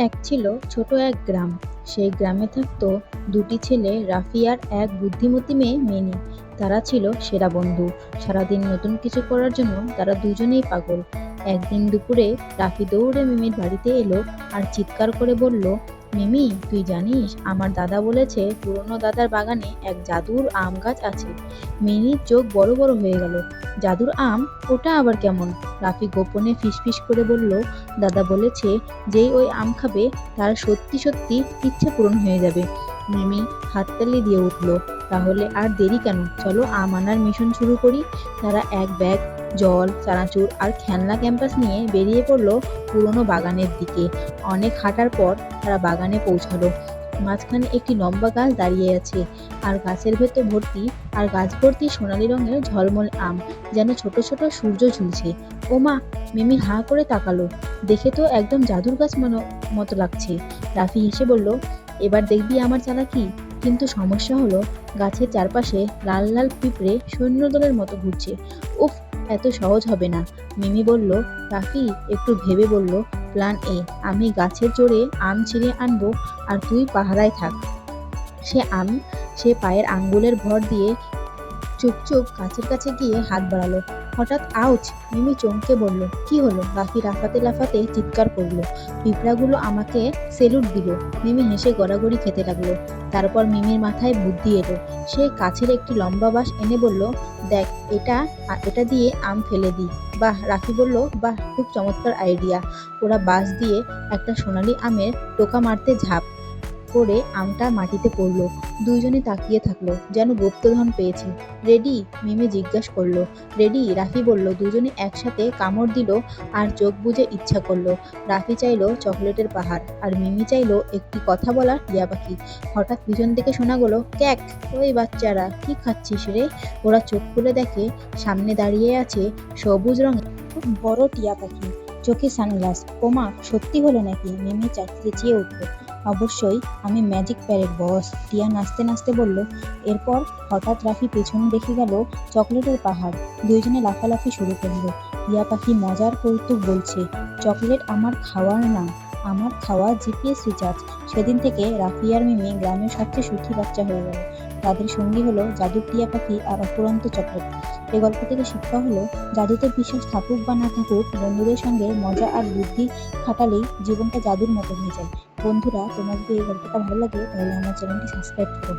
এক ছিল ছোট এক গ্রাম। সেই গ্রামে থাকতো দুটি ছেলে, রাফি আর এক বুদ্ধিমতী মেয়ে মিনি। তারা ছিল সেরা বন্ধু। সারাদিন নতুন কিছু করার জন্য তারা দুজনেই পাগল। একদিন দুপুরে রাফি দৌড়ে মিমির বাড়িতে এলো আর চিৎকার করে বলল, মিমি, তুই জানিস আমার দাদা বলেছে পুরনো দাদার বাগানে এক জাদুর আম গাছ আছে। মিনির চোখ বড় বড় হয়ে গেল। জাদুর আম? ওটা আবার কেমন? রাফি গোপনে ফিসফিস করে বলল, দাদা বলেছে যেই ওই আম খাবে তার সত্যি সত্যি ইচ্ছে পূরণ হয়ে যাবে। মিমি হাততালি দিয়ে উঠল, তাহলে আর দেরি কেন, চলো আম আনার মিশন শুরু করি। তারা এক ব্যাগ জল, চানাচুর আর খেলনা ক্যাম্পাস নিয়ে বেরিয়ে পড়লো পুরনো বাগানের দিকে। অনেক হাঁটার পর তারা বাগানে পৌঁছালো। মাঝখানে একটি লম্বা গাছ দাঁড়িয়ে আছে, আর গাছের ভেতর ভর্তি আর গাছ ভর্তি সোনালী রঙের ঝলমল আম, যেন ছোট ছোট সূর্য ঝুলছে। ওমা! মিমি হাঁ করে তাকালো। দেখে তো একদম জাদুর গাছ মতো লাগছে। রাফি হেসে বলল, এবার দেখবি আমার চালাকি। কিন্তু সমস্যা হলো, গাছের চারপাশে লাল লাল পিঁপড়ে সৈন্যদলের মতো ঘুরছে। উফ, এত সহজ হবে না। মিমি বলল। রাফি একটু ভেবে বলল, প্ল্যান এ, আমি গাছের জোরে আম ছিঁড়ে আনবো আর তুই পাহারায় থাক। সে আম সে পায়ের আঙ্গুলের ভর দিয়ে চুপ চুপ গাছের কাছে গিয়ে হাত বাড়ালো। হঠাৎ আউচ! মিমি চমকে বলল, কি হলো? রাফি লাফাতে লাফাতে চিৎকার করলো, পিঁপড়াগুলো আমাকে সেলুট দিল। মিমি হেসে গড়াগড়ি খেতে লাগলো। তারপর মিমির মাথায় বুদ্ধি এলো। সে কাছের একটি লম্বা বাঁশ এনে বলল, দেখ, এটা দিয়ে আম ফেলে দিই। বাহ! রাফি বলল, বাহ, খুব চমৎকার আইডিয়া। ওরা বাঁশ দিয়ে একটা সোনালী আমের টোকা মারতে ঝাঁপ করে আমটা মাটিতে পড়লো। দুইজনে তাকিয়ে থাকলো, যেন গুপ্তধন পেয়েছে। রেডি? মিমি জিজ্ঞাসা করলো। রেডি, রাফি বলল। দুজনে একসাথে কামড় দিল আর চোখ বুজে ইচ্ছা করলো। রাফি চাইলো চকলেটের পাহাড়, আর মিমি চাইলো একটি কথা বলা টিয়া পাখি। হঠাৎ পিছন থেকে শোনা গেল, ক্যাক! ওই বাচ্চারা, কি খাচ্ছিস রে? ওরা চোখ খুলে দেখে সামনে দাঁড়িয়ে আছে সবুজ রঙের খুব বড় টিয়া পাখি, চোখে সানগ্লাস। ওমা, সত্যি হলো নাকি? মিমি চেঁচিয়ে উঠল, অবশ্যই, আমি ম্যাজিক প্যারের বস। টিয়া নাচতে নাচতে বলল। এরপর হঠাৎ রাফি পেছনে দেখে গেল চকলেটের পাহাড়। দুইজনে লাফালাফি শুরু করলো। টিয়া পাখি মজার কৌতুক বলছে, চকলেট আমার খাওয়ার নাম, আমার খাওয়া জিপিএস রিচার্জ। সেদিন থেকে রাফি আর মিমি গ্রামের সবচেয়ে সুখী বাচ্চা হয়ে গেল। তাদের সঙ্গী হলো জাদুর টিয়া পাখি আর অফুরন্ত চকলেট। এই গল্প থেকে শিক্ষা হলো, জাদুতে বিশ্বাস থাকুক বা না থাকুক, বন্ধুদের সঙ্গে মজা আর বুদ্ধি খাটালেই জীবনটা জাদুর মতো হয়ে যায়। বন্ধুরা, তোমার যদি এই গল্পটা ভালো লাগে তাহলে আমার চ্যানেলটি সাবস্ক্রাইব করো।